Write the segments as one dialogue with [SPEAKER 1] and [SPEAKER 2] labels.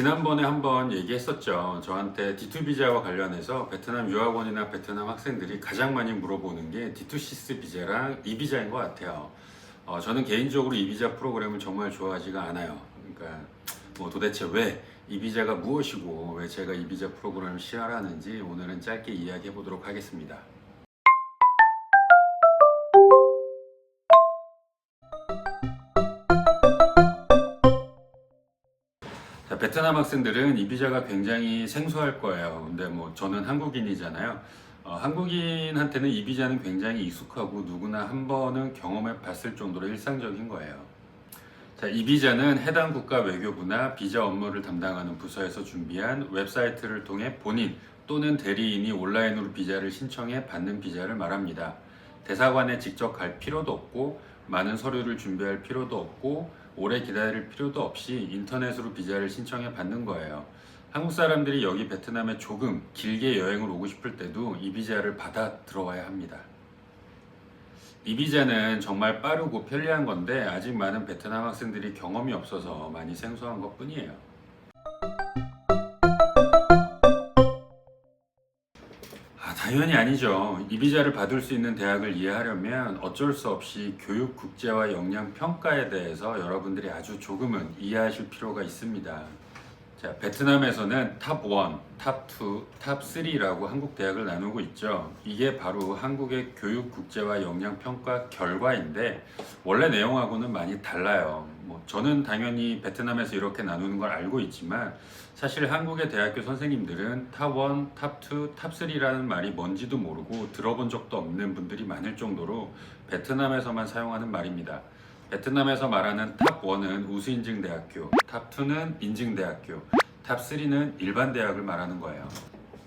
[SPEAKER 1] 지난번에 한번 얘기했었죠. 저한테 D2 비자와 관련해서 베트남 유학원이나 베트남 학생들이 가장 많이 물어보는 게 D2시스 비자랑 이 비자인 것 같아요. 저는 개인적으로 이 비자 프로그램을 정말 좋아하지가 않아요. 그러니까 뭐 도대체 왜 이 비자가 무엇이고 왜 제가 이 비자 프로그램을 시행하는지 오늘은 짧게 이야기해 보도록 하겠습니다. 자, 베트남 학생들은 이 비자가 굉장히 생소할 거예요. 근데 뭐 저는 한국인이잖아요. 한국인한테는 이 비자는 굉장히 익숙하고 누구나 한 번은 경험해 봤을 정도로 일상적인 거예요. 자, 이 비자는 해당 국가 외교부나 비자 업무를 담당하는 부서에서 준비한 웹사이트를 통해 본인 또는 대리인이 온라인으로 비자를 신청해 받는 비자를 말합니다. 대사관에 직접 갈 필요도 없고 많은 서류를 준비할 필요도 없고 오래 기다릴 필요도 없이 인터넷으로 비자를 신청해 받는 거예요. 한국 사람들이 여기 베트남에 조금 길게 여행을 오고 싶을 때도 이 비자를 받아 들어와야 합니다. 이 비자는 정말 빠르고 편리한 건데 아직 많은 베트남 학생들이 경험이 없어서 많이 생소한 것 뿐이에요. 당연히 아니죠. 이 비자를 받을 수 있는 대학을 이해하려면 어쩔 수 없이 교육 국제화 역량 평가에 대해서 여러분들이 아주 조금은 이해하실 필요가 있습니다. 자, 베트남에서는 탑 1, 탑 2, 탑 3라고 한국 대학을 나누고 있죠. 이게 바로 한국의 교육 국제화 역량 평가 결과인데 원래 내용하고는 많이 달라요. 저는 당연히 베트남에서 이렇게 나누는 걸 알고 있지만 사실 한국의 대학교 선생님들은 탑 1, 탑 2, 탑 3라는 말이 뭔지도 모르고 들어본 적도 없는 분들이 많을 정도로 베트남에서만 사용하는 말입니다. 베트남에서 말하는 탑 1은 우수인증 대학교, 탑 2는 인증 대학교, 탑 3는 일반 대학을 말하는 거예요.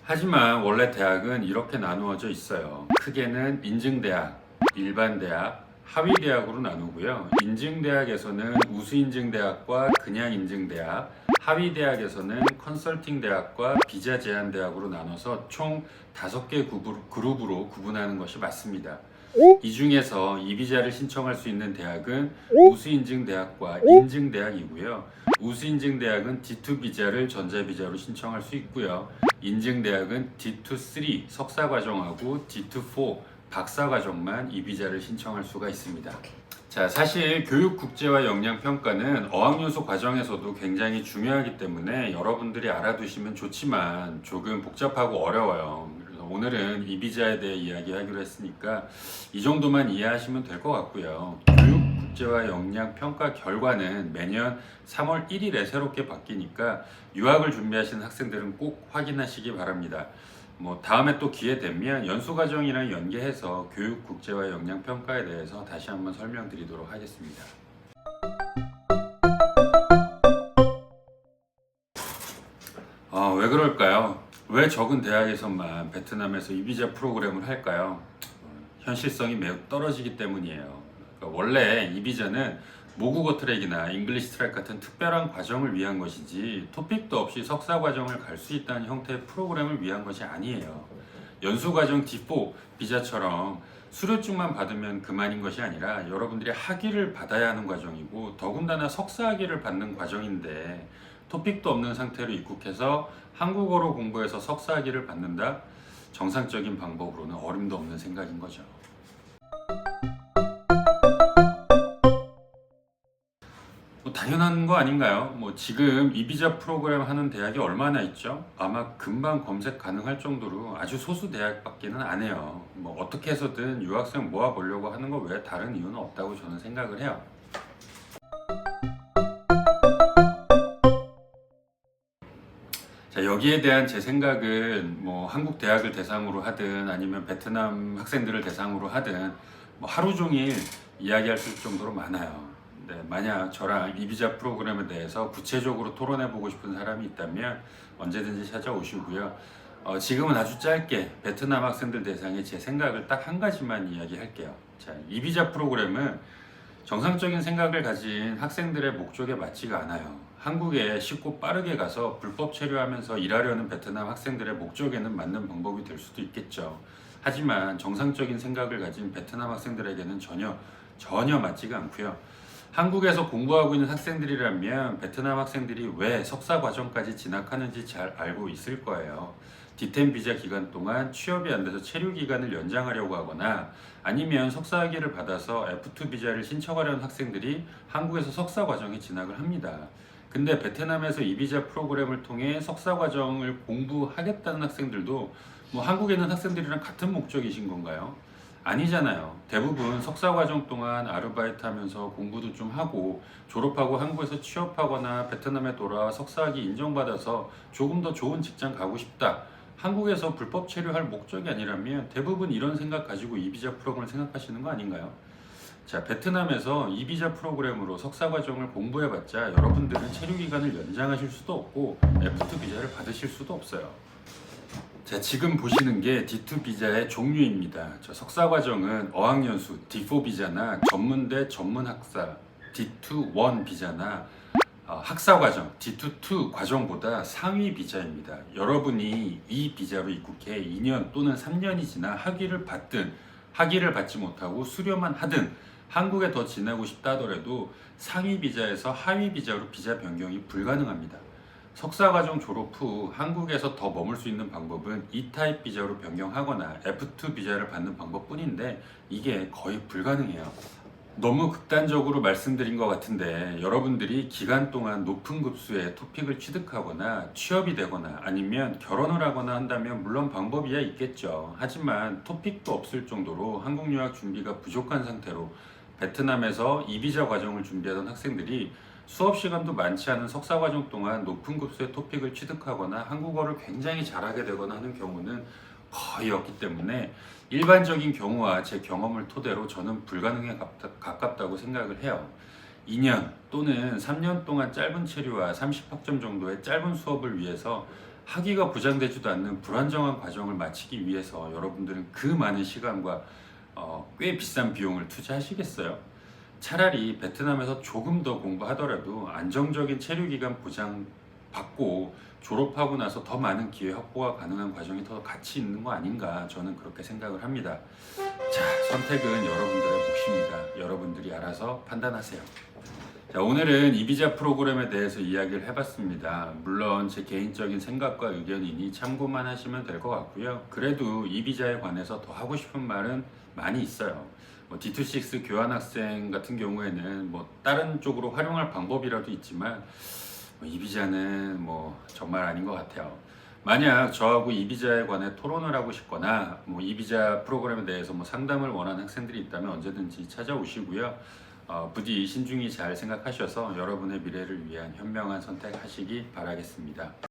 [SPEAKER 1] 하지만 원래 대학은 이렇게 나누어져 있어요. 크게는 인증 대학, 일반 대학, 하위 대학으로 나누고요. 인증 대학에서는 우수인증 대학과 그냥 인증 대학, 하위 대학에서는 컨설팅 대학과 비자 제한 대학으로 나눠서 총 5개 그룹으로 구분하는 것이 맞습니다. 이 중에서 이 비자를 신청할 수 있는 대학은 우수인증 대학과 인증 대학이고요. 우수인증 대학은 D2 비자를 전자비자로 신청할 수 있고요. 인증 대학은 D2-3 석사과정하고 D2-4 박사과정만 이 비자를 신청할 수가 있습니다. 자, 사실 교육 국제화 역량 평가는 어학연수 과정에서도 굉장히 중요하기 때문에 여러분들이 알아두시면 좋지만 조금 복잡하고 어려워요. 그래서 오늘은 이 비자에 대해 이야기하기로 했으니까 이 정도만 이해하시면 될 것 같고요. 교육 국제화 역량 평가 결과는 매년 3월 1일에 새롭게 바뀌니까 유학을 준비하시는 학생들은 꼭 확인하시기 바랍니다. 다음에 또 기회 되면 연수과정이랑 연계해서 교육 국제화 역량 평가에 대해서 다시 한번 설명드리도록 하겠습니다. 왜 그럴까요? 왜 적은 대학에서만 베트남에서 이 비자 프로그램을 할까요? 현실성이 매우 떨어지기 때문이에요. 그러니까 원래 이 비자는 모국어 트랙이나 잉글리시 트랙 같은 특별한 과정을 위한 것이지 토픽도 없이 석사 과정을 갈 수 있다는 형태의 프로그램을 위한 것이 아니에요. 연수 과정 D4 비자처럼 수료증만 받으면 그만인 것이 아니라 여러분들이 학위를 받아야 하는 과정이고 더군다나 석사 학위를 받는 과정인데 토픽도 없는 상태로 입국해서 한국어로 공부해서 석사 학위를 받는다? 정상적인 방법으로는 어림도 없는 생각인 거죠. 당연한 거 아닌가요? 지금 이 비자 프로그램 하는 대학이 얼마나 있죠? 아마 금방 검색 가능할 정도로 아주 소수 대학밖에는 안 해요. 어떻게 해서든 유학생 모아보려고 하는 거 외에 다른 이유는 없다고 저는 생각을 해요. 자, 여기에 대한 제 생각은 한국 대학을 대상으로 하든 아니면 베트남 학생들을 대상으로 하든 하루 종일 이야기할 수 있을 정도로 많아요. 만약 저랑 이 비자 프로그램에 대해서 구체적으로 토론해보고 싶은 사람이 있다면 언제든지 찾아오시고요. 지금은 아주 짧게 베트남 학생들 대상의 제 생각을 딱 한 가지만 이야기할게요. 자, 이 비자 프로그램은 정상적인 생각을 가진 학생들의 목적에 맞지가 않아요. 한국에 쉽고 빠르게 가서 불법 체류하면서 일하려는 베트남 학생들의 목적에는 맞는 방법이 될 수도 있겠죠. 하지만 정상적인 생각을 가진 베트남 학생들에게는 전혀 맞지가 않고요. 한국에서 공부하고 있는 학생들이라면 베트남 학생들이 왜 석사 과정까지 진학하는지 잘 알고 있을 거예요. 디템 비자 기간 동안 취업이 안 돼서 체류 기간을 연장하려고 하거나 아니면 석사 학위를 받아서 F2 비자를 신청하려는 학생들이 한국에서 석사 과정에 진학을 합니다. 근데 베트남에서 이 비자 프로그램을 통해 석사 과정을 공부하겠다는 학생들도 뭐 한국에 있는 학생들이랑 같은 목적이신 건가요? 아니잖아요. 대부분 석사 과정 동안 아르바이트 하면서 공부도 좀 하고 졸업하고 한국에서 취업하거나 베트남에 돌아와 석사학위 인정받아서 조금 더 좋은 직장 가고 싶다. 한국에서 불법 체류할 목적이 아니라면 대부분 이런 생각 가지고 이 비자 프로그램을 생각하시는 거 아닌가요? 자, 베트남에서 이 비자 프로그램으로 석사 과정을 공부해봤자 여러분들은 체류 기간을 연장하실 수도 없고 F2 비자를 받으실 수도 없어요. 자, 지금 보시는 게 D2 비자의 종류입니다. 저 석사 과정은 어학연수 D4 비자나 전문대 전문학사 D2-1 비자나 학사 과정 D2-2 과정보다 상위 비자입니다. 여러분이 이 비자로 입국해 2년 또는 3년이 지나 학위를 받든 학위를 받지 못하고 수료만 하든 한국에 더 지내고 싶다 하더라도 상위 비자에서 하위 비자로 비자 변경이 불가능합니다. 석사과정 졸업 후 한국에서 더 머물 수 있는 방법은 E타입 비자로 변경하거나 F2 비자를 받는 방법뿐인데 이게 거의 불가능해요. 너무 극단적으로 말씀드린 것 같은데 여러분들이 기간 동안 높은 급수의 토픽을 취득하거나 취업이 되거나 아니면 결혼을 하거나 한다면 물론 방법이야 있겠죠. 하지만 토픽도 없을 정도로 한국 유학 준비가 부족한 상태로 베트남에서 이비자 과정을 준비하던 학생들이 수업 시간도 많지 않은 석사 과정 동안 높은 급수의 토픽을 취득하거나 한국어를 굉장히 잘하게 되거나 하는 경우는 거의 없기 때문에 일반적인 경우와 제 경험을 토대로 저는 불가능에 가깝다고 생각을 해요. 2년 또는 3년 동안 짧은 체류와 30학점 정도의 짧은 수업을 위해서 학위가 보장되지도 않는 불안정한 과정을 마치기 위해서 여러분들은 그 많은 시간과 꽤 비싼 비용을 투자하시겠어요? 차라리 베트남에서 조금 더 공부하더라도 안정적인 체류 기간 보장 받고 졸업하고 나서 더 많은 기회 확보가 가능한 과정이 더 가치 있는 거 아닌가 저는 그렇게 생각을 합니다. 자, 선택은 여러분들의 몫입니다. 여러분들이 알아서 판단하세요. 자, 오늘은 이비자 프로그램에 대해서 이야기를 해봤습니다. 물론 제 개인적인 생각과 의견이니 참고만 하시면 될 것 같고요. 그래도 이비자에 관해서 더 하고 싶은 말은 많이 있어요. D2-6 교환학생 같은 경우에는 다른 쪽으로 활용할 방법이라도 있지만 이비자는 정말 아닌 것 같아요. 만약 저하고 이비자에 관해 토론을 하고 싶거나 이비자 프로그램에 대해서 상담을 원하는 학생들이 있다면 언제든지 찾아오시고요. 부디 신중히 잘 생각하셔서 여러분의 미래를 위한 현명한 선택하시기 바라겠습니다.